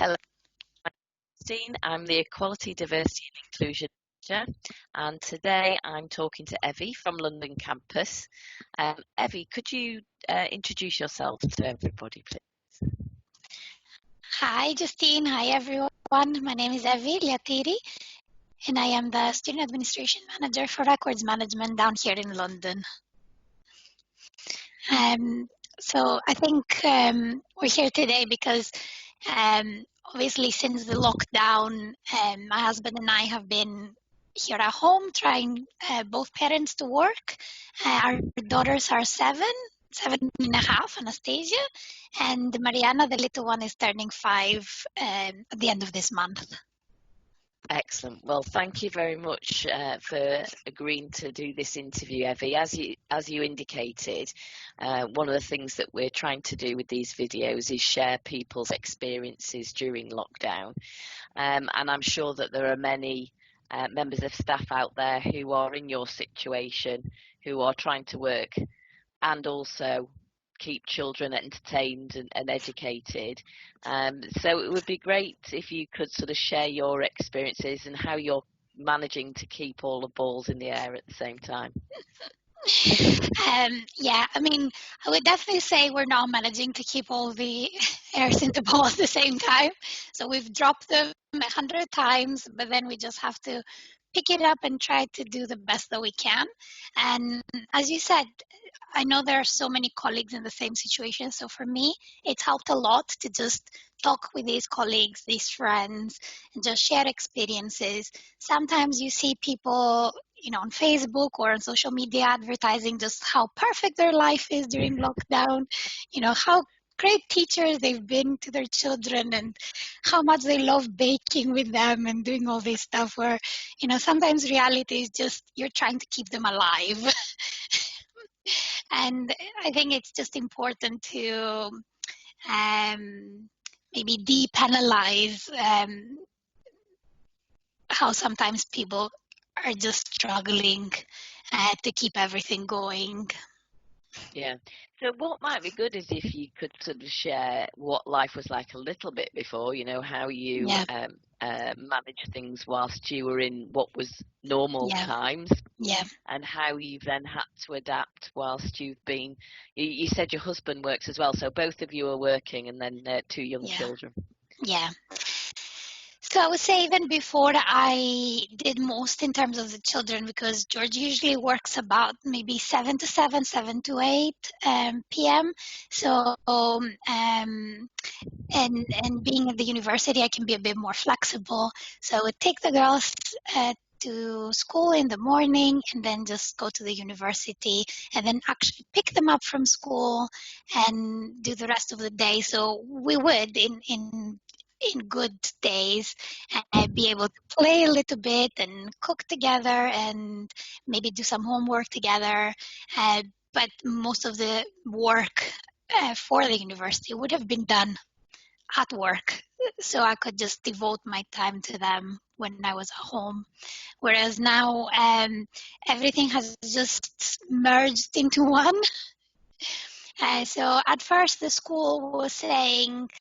Hello, I'm Christine. I'm the Equality, Diversity and Inclusion Manager, and today I'm talking to Evie from London campus. Evie, could you introduce yourself to everybody, please? Hi, Justine. Hi, everyone. My name is Liatiri, and I am the Student Administration Manager for Records Management down here in London. So I think we're here today because obviously since the lockdown, my husband and I have been here at home trying both parents to work. Our daughters are seven and a half, Anastasia, and Mariana, the little one, is turning 5 at the end of this month. Excellent. Well, thank you very much for agreeing to do this interview, Evie. As you indicated, one of the things that we're trying to do with these videos is share people's experiences during lockdown. And I'm sure that there are many members of staff out there who are in your situation, who are trying to work and also keep children entertained and educated. So it would be great if you could sort of share your experiences and how you're managing to keep all the balls in the air at the same time. Yeah, I mean, I would definitely say we're not managing to keep all the airs in the ball at the same time. So we've dropped them 100 times, but then we just have to pick it up and try to do the best that we can. And as you said, I know there are so many colleagues in the same situation. So for me, it's helped a lot to just talk with these colleagues, these friends, and just share experiences. Sometimes you see people, on Facebook or on social media advertising just how perfect their life is during lockdown, how great teachers they've been to their children and how much they love baking with them and doing all this stuff where, sometimes reality is just you're trying to keep them alive. And I think it's just important to maybe depenalize how sometimes people are just struggling to keep everything going. Yeah. So what might be good is if you could sort of share what life was like a little bit before, how you managed things whilst you were in what was normal times. Yeah. And how you've then had to adapt whilst you've been, you said your husband works as well, so both of you are working and then 2 young children. Yeah. So I would say even before I did most in terms of the children, because George usually works about maybe 7 to 7, 7 to 8 p.m. So, and being at the university, I can be a bit more flexible. So I would take the girls to school in the morning and then just go to the university and then actually pick them up from school and do the rest of the day. So we would in good days be able to play a little bit and cook together and maybe do some homework together. But most of the work for the university would have been done at work. So I could just devote my time to them when I was at home. Whereas now everything has just merged into one. So at first the school was saying,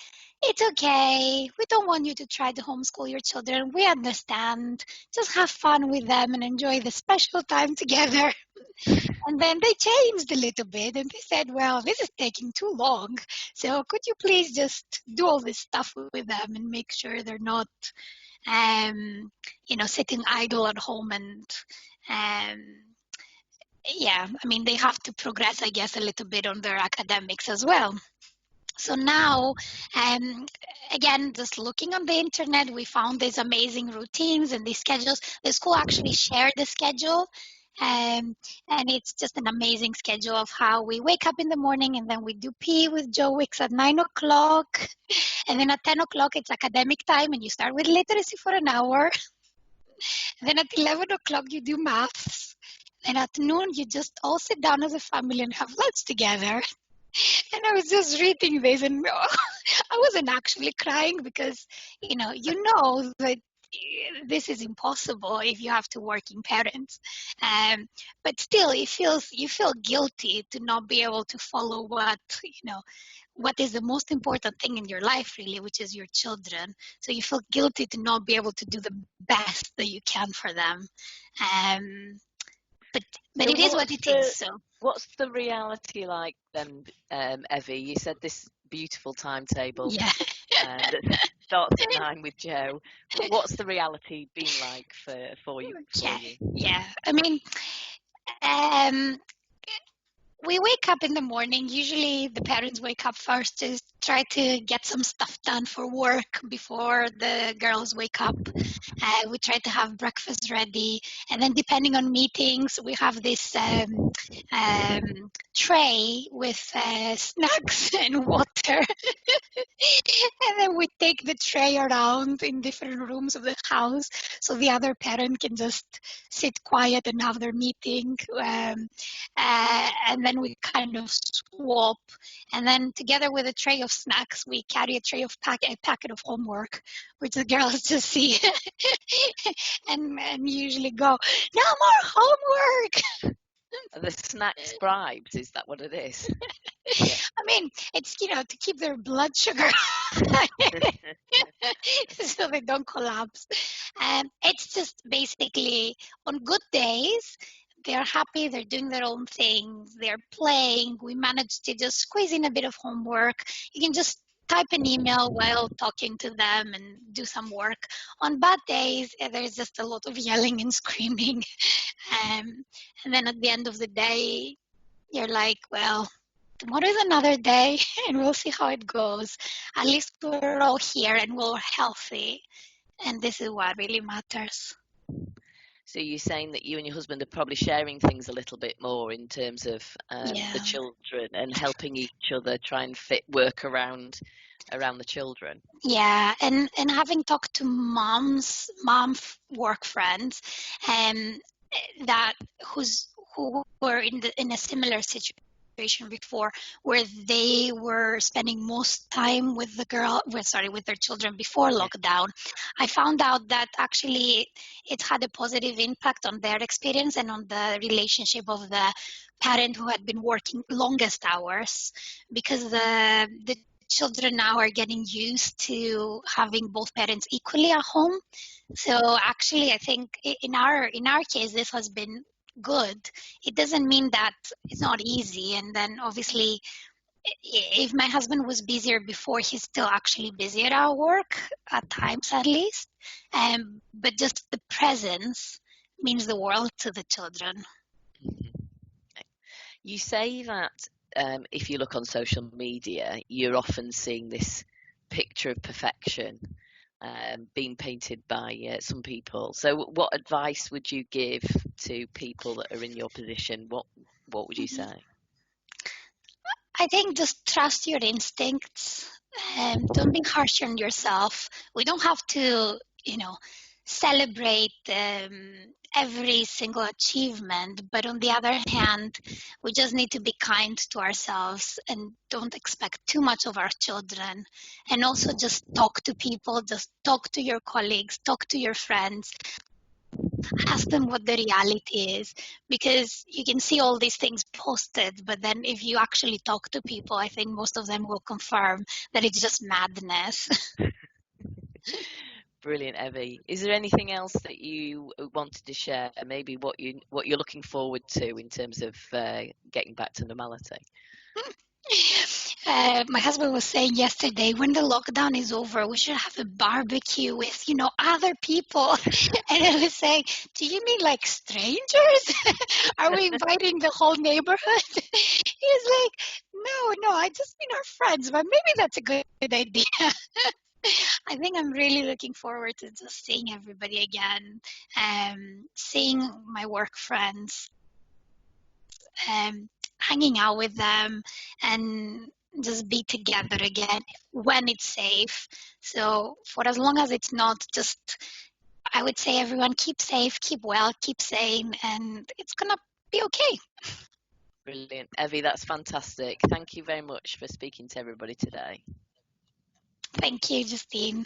it's okay. We don't want you to try to homeschool your children. We understand. Just have fun with them and enjoy the special time together. And then they changed a little bit and they said, well, this is taking too long. So could you please just do all this stuff with them and make sure they're not, sitting idle at home and, they have to progress, I guess, a little bit on their academics as well. So now, again, just looking on the internet, we found these amazing routines and these schedules. The school actually shared the schedule, and it's just an amazing schedule of how we wake up in the morning and then we do PE with Joe Wicks at 9 o'clock. And then at 10 o'clock, it's academic time and you start with literacy for an hour. And then at 11 o'clock, you do maths. And at noon, you just all sit down as a family and have lunch together. And I was just reading this and I wasn't actually crying because, that this is impossible if you have two working parents. But still, you feel guilty to not be able to follow what is the most important thing in your life, really, which is your children. So you feel guilty to not be able to do the best that you can for them. But So it is what it is. So what's the reality like then, Evie? You said this beautiful timetable yeah. that starts at 9 with Joe. What's the reality been like for you? Yeah. I mean, we wake up in the morning. Usually the parents wake up first to try to get some stuff done for work before the girls wake up. We try to have breakfast ready. And then depending on meetings, we have this tray with snacks and water. And then we take the tray around in different rooms of the house so the other parent can just sit quiet and have their meeting. And then we kind of swap. And then together with a tray of snacks, we carry a tray of a packet of homework, which the girls just see and usually go, no more homework. Are the snacks bribes? Is that what it is? I mean, it's, to keep their blood sugar so they don't collapse. It's just basically on good days, they're happy, they're doing their own things, they're playing. We manage to just squeeze in a bit of homework. You can just type an email while talking to them and do some work. On bad days, there's just a lot of yelling and screaming. And then at the end of the day, you're like, well, tomorrow is another day and we'll see how it goes. At least we're all here and we're healthy. And this is what really matters. So you're saying that you and your husband are probably sharing things a little bit more in terms of the children and helping each other try and fit work around the children. Yeah, and having talked to mom work friends, that who were in a similar situation before, where they were spending most time with with their children before lockdown. I found out that actually it had a positive impact on their experience and on the relationship of the parent who had been working longest hours, because the children now are getting used to having both parents equally at home. So actually, I think in our case, this has been good. It doesn't mean that it's not easy. And then obviously, if my husband was busier before, he's still actually busier at work at times, at least. But just the presence means the world to the children. You say that if you look on social media, you're often seeing this picture of perfection being painted by some people. So what advice would you give to people that are in your position? What would you say? I think just trust your instincts. Don't be harsh on yourself. We don't have to, celebrate every single achievement. But on the other hand, we just need to be kind to ourselves and don't expect too much of our children. And also just talk to people, just talk to your colleagues, talk to your friends. Ask them what the reality is, because you can see all these things posted, but then if you actually talk to people, I think most of them will confirm that it's just madness. Brilliant, Evie. Is there anything else that you wanted to share? Maybe what you're looking forward to in terms of getting back to normality? My husband was saying yesterday, when the lockdown is over, we should have a barbecue with, other people. And I was saying, do you mean like strangers? Are we inviting the whole neighborhood? He's like, no, I just mean our friends, but maybe that's a good idea. I think I'm really looking forward to just seeing everybody again, seeing my work friends, hanging out with them, and just be together again when it's safe. So for as long as it's not, just I would say everyone keep safe, keep well, keep sane, and it's gonna be okay. Brilliant. Evie, that's fantastic. Thank you very much for speaking to everybody today. Thank you, Justine.